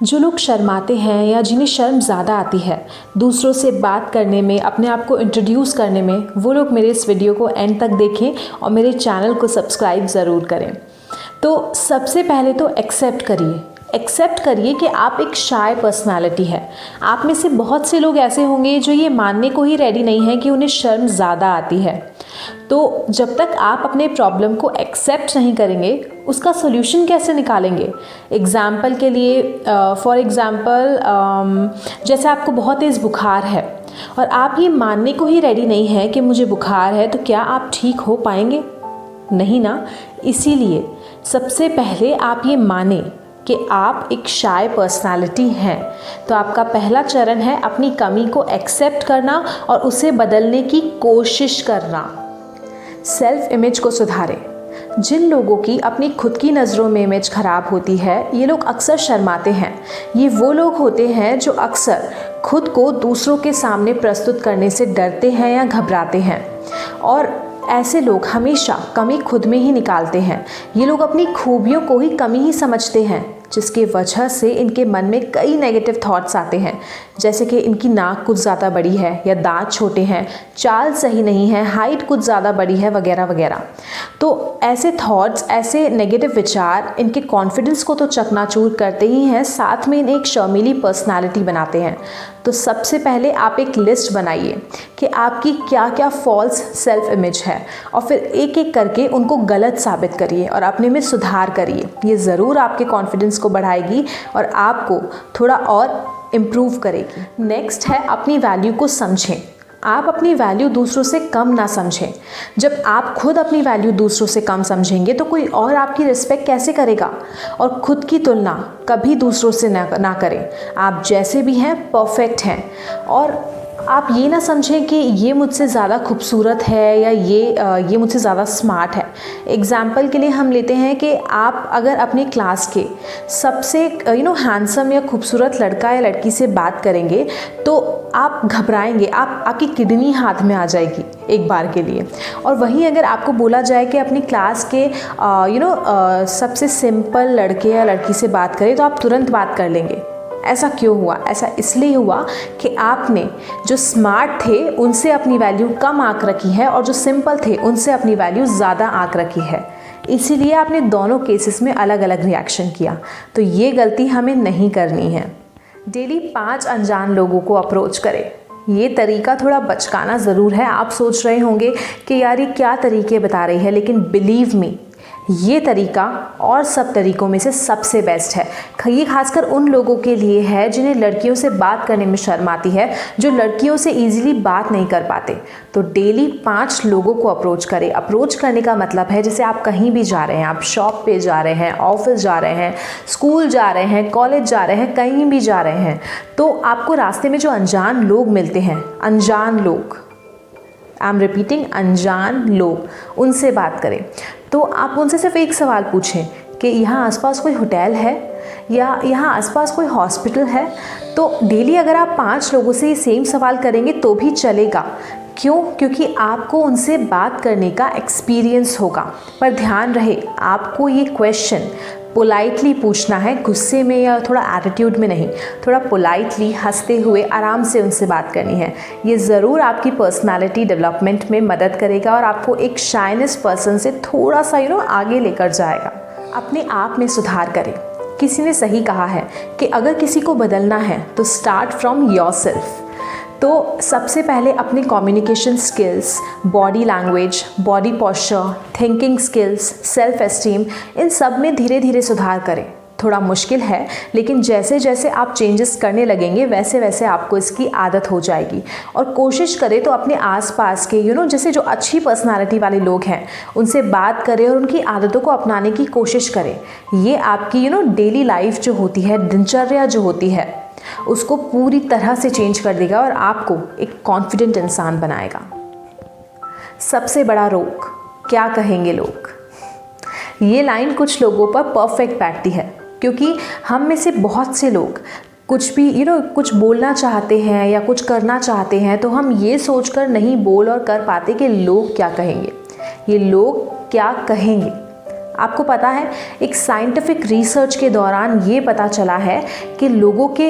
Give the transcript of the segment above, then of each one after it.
जो लोग शर्माते हैं या जिन्हें शर्म ज़्यादा आती है दूसरों से बात करने में, अपने आप को इंट्रोड्यूस करने में, वो लोग मेरे इस वीडियो को एंड तक देखें और मेरे चैनल को सब्सक्राइब ज़रूर करें। तो सबसे पहले तो एक्सेप्ट करिए कि आप एक शाय पर्सनालिटी है। आप में से बहुत से लोग ऐसे होंगे जो ये मानने को ही रेडी नहीं है कि उन्हें शर्म ज़्यादा आती है। तो जब तक आप अपने प्रॉब्लम को एक्सेप्ट नहीं करेंगे, उसका सोल्यूशन कैसे निकालेंगे? एग्ज़ाम्पल के लिए फॉर एग्ज़ाम्पल जैसे आपको बहुत तेज़ बुखार है और आप ये मानने को ही रेडी नहीं है कि मुझे बुखार है, तो क्या आप ठीक हो पाएंगे? नहीं ना। इसीलिए सबसे पहले आप ये माने कि आप एक शाय पर्सनालिटी हैं। तो आपका पहला चरण है अपनी कमी को एक्सेप्ट करना और उसे बदलने की कोशिश करना। सेल्फ इमेज को सुधारें। जिन लोगों की अपनी खुद की नज़रों में इमेज ख़राब होती है, ये लोग अक्सर शर्माते हैं। ये वो लोग होते हैं जो अक्सर खुद को दूसरों के सामने प्रस्तुत करने से डरते हैं या घबराते हैं, और ऐसे लोग हमेशा कमी खुद में ही निकालते हैं। ये लोग अपनी खूबियों को ही कमी ही समझते हैं, जिसकी वजह से इनके मन में कई नेगेटिव थॉट्स आते हैं, जैसे कि इनकी नाक कुछ ज़्यादा बड़ी है या दांत छोटे हैं, चाल सही नहीं है, हाइट कुछ ज़्यादा बड़ी है, वगैरह वगैरह। तो ऐसे थॉट्स, ऐसे नेगेटिव विचार इनके कॉन्फिडेंस को तो चकनाचूर करते ही हैं, साथ में इन्हें एक शर्मीली पर्सनालिटी बनाते हैं। तो सबसे पहले आप एक लिस्ट बनाइए कि आपकी क्या क्या फॉल्स सेल्फ इमेज है, और फिर एक एक करके उनको गलत साबित करिए और अपने में सुधार करिए। ये ज़रूर आपके कॉन्फिडेंस को बढ़ाएगी और आपको थोड़ा और इम्प्रूव करेगी। नेक्स्ट है अपनी वैल्यू को समझें। आप अपनी वैल्यू दूसरों से कम ना समझें। जब आप खुद अपनी वैल्यू दूसरों से कम समझेंगे तो कोई और आपकी रिस्पेक्ट कैसे करेगा? और खुद की तुलना कभी दूसरों से ना करें। आप जैसे भी हैं परफेक्ट हैं, और आप ये ना समझें कि ये मुझसे ज़्यादा खूबसूरत है या ये मुझसे ज़्यादा स्मार्ट है। एग्ज़ाम्पल के लिए हम लेते हैं कि आप अगर अपने क्लास के सबसे हैंडसम या खूबसूरत लड़का या लड़की से बात करेंगे तो आप घबराएंगे, आपकी किडनी हाथ में आ जाएगी एक बार के लिए। और वहीं अगर आपको बोला जाए कि अपनी क्लास के सबसे सिंपल लड़के या लड़की से बात करें, तो आप तुरंत बात कर लेंगे। ऐसा क्यों हुआ? ऐसा इसलिए हुआ कि आपने जो स्मार्ट थे उनसे अपनी वैल्यू कम आंक रखी है, और जो सिंपल थे उनसे अपनी वैल्यू ज़्यादा आंक रखी है। इसीलिए आपने दोनों केसेस में अलग अलग रिएक्शन किया। तो ये गलती हमें नहीं करनी है। डेली 5 अनजान लोगों को अप्रोच करें। ये तरीका थोड़ा बचकाना ज़रूर है। आप सोच रहे होंगे कि यार ये क्या तरीके बता रही है, लेकिन बिलीव मी, ये तरीका और सब तरीकों में से सबसे बेस्ट है। ये खासकर उन लोगों के लिए है जिन्हें लड़कियों से बात करने में शर्म आती है, जो लड़कियों से इजीली बात नहीं कर पाते। तो डेली 5 लोगों को अप्रोच करें। अप्रोच करने का मतलब है जैसे आप कहीं भी जा रहे हैं, आप शॉप पे जा रहे हैं, ऑफिस जा रहे हैं, स्कूल जा रहे हैं, कॉलेज जा रहे हैं, कहीं भी जा रहे हैं, तो आपको रास्ते में जो अनजान लोग मिलते हैं, अनजान लोग, आई एम रिपीटिंग, अनजान लोग, उनसे बात करें। तो आप उनसे सिर्फ एक सवाल पूछें कि यहाँ आसपास कोई होटल है या यहाँ आसपास कोई हॉस्पिटल है। तो डेली अगर आप 5 लोगों से ये सेम सवाल करेंगे तो भी चलेगा। क्यों? क्योंकि आपको उनसे बात करने का एक्सपीरियंस होगा। पर ध्यान रहे, आपको ये क्वेश्चन पोलाइटली पूछना है, गुस्से में या थोड़ा एटीट्यूड में नहीं। थोड़ा पोलाइटली, हंसते हुए, आराम से उनसे बात करनी है। ये ज़रूर आपकी पर्सनालिटी डेवलपमेंट में मदद करेगा और आपको एक शाइनेस पर्सन से थोड़ा सा आगे लेकर जाएगा। अपने आप में सुधार करें। किसी ने सही कहा है कि अगर किसी को बदलना है तो स्टार्ट फ्रॉम योरसेल्फ। तो सबसे पहले अपने communication skills, body language, body posture, thinking skills, self esteem, इन सब में धीरे धीरे सुधार करें। थोड़ा मुश्किल है, लेकिन जैसे जैसे आप चेंजेस करने लगेंगे वैसे वैसे आपको इसकी आदत हो जाएगी। और कोशिश करें तो अपने आसपास के जैसे जो अच्छी पर्सनालिटी वाले लोग हैं उनसे बात करें और उनकी आदतों को अपनाने की कोशिश करें। ये आपकी डेली लाइफ जो होती है, दिनचर्या जो होती है, उसको पूरी तरह से चेंज कर देगा और आपको एक कॉन्फिडेंट इंसान बनाएगा। सबसे बड़ा रोग, क्या कहेंगे लोग? ये लाइन कुछ लोगों पर परफेक्ट बैठती है, क्योंकि हम में से बहुत से लोग कुछ भी कुछ बोलना चाहते हैं या कुछ करना चाहते हैं तो हम ये सोचकर नहीं बोल और कर पाते कि लोग क्या कहेंगे। ये लोग क्या कहेंगे, आपको पता है एक साइंटिफिक रिसर्च के दौरान ये पता चला है कि लोगों के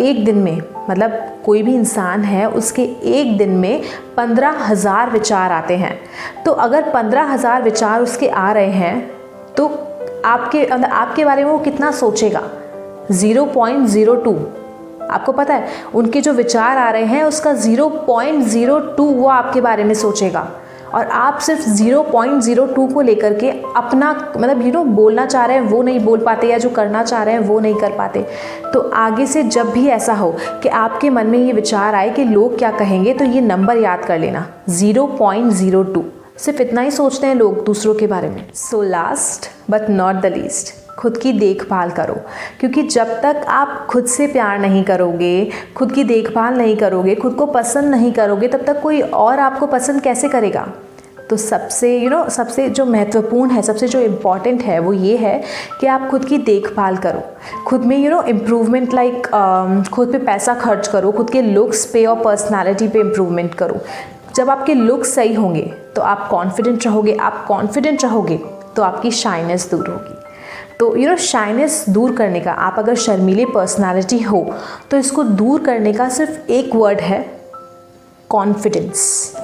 एक दिन में, मतलब कोई भी इंसान है उसके एक दिन में 15,000 विचार आते हैं। तो अगर 15,000 विचार उसके आ रहे हैं तो आपके बारे में वो कितना सोचेगा? 0.02। आपको पता है उनके जो विचार आ रहे हैं उसका 0.02 वो आपके बारे में सोचेगा, और आप सिर्फ 0.02 को लेकर के अपना मतलब बोलना चाह रहे हैं वो नहीं बोल पाते, या जो करना चाह रहे हैं वो नहीं कर पाते। तो आगे से जब भी ऐसा हो कि आपके मन में ये विचार आए कि लोग क्या कहेंगे, तो ये नंबर याद कर लेना, 0.02। सिर्फ इतना ही सोचते हैं लोग दूसरों के बारे में। So last but not the least, खुद की देखभाल करो, क्योंकि जब तक आप खुद से प्यार नहीं करोगे, खुद की देखभाल नहीं करोगे, खुद को पसंद नहीं करोगे, तब तक कोई और आपको पसंद कैसे करेगा? तो सबसे जो महत्वपूर्ण है, सबसे जो इम्पॉर्टेंट है वो ये है कि आप खुद की देखभाल करो, खुद में इम्प्रूवमेंट, लाइक खुद पे पैसा खर्च करो, खुद के लुक्स पे और पर्सनालिटी पे इम्प्रूवमेंट करो। जब आपके लुक्स सही होंगे तो आप कॉन्फिडेंट रहोगे, आप कॉन्फिडेंट रहोगे तो आपकी शाइनेस दूर होगी। तो शाइनेस दूर करने का, आप अगर शर्मीली पर्सनालिटी हो तो इसको दूर करने का सिर्फ एक वर्ड है, कॉन्फिडेंस।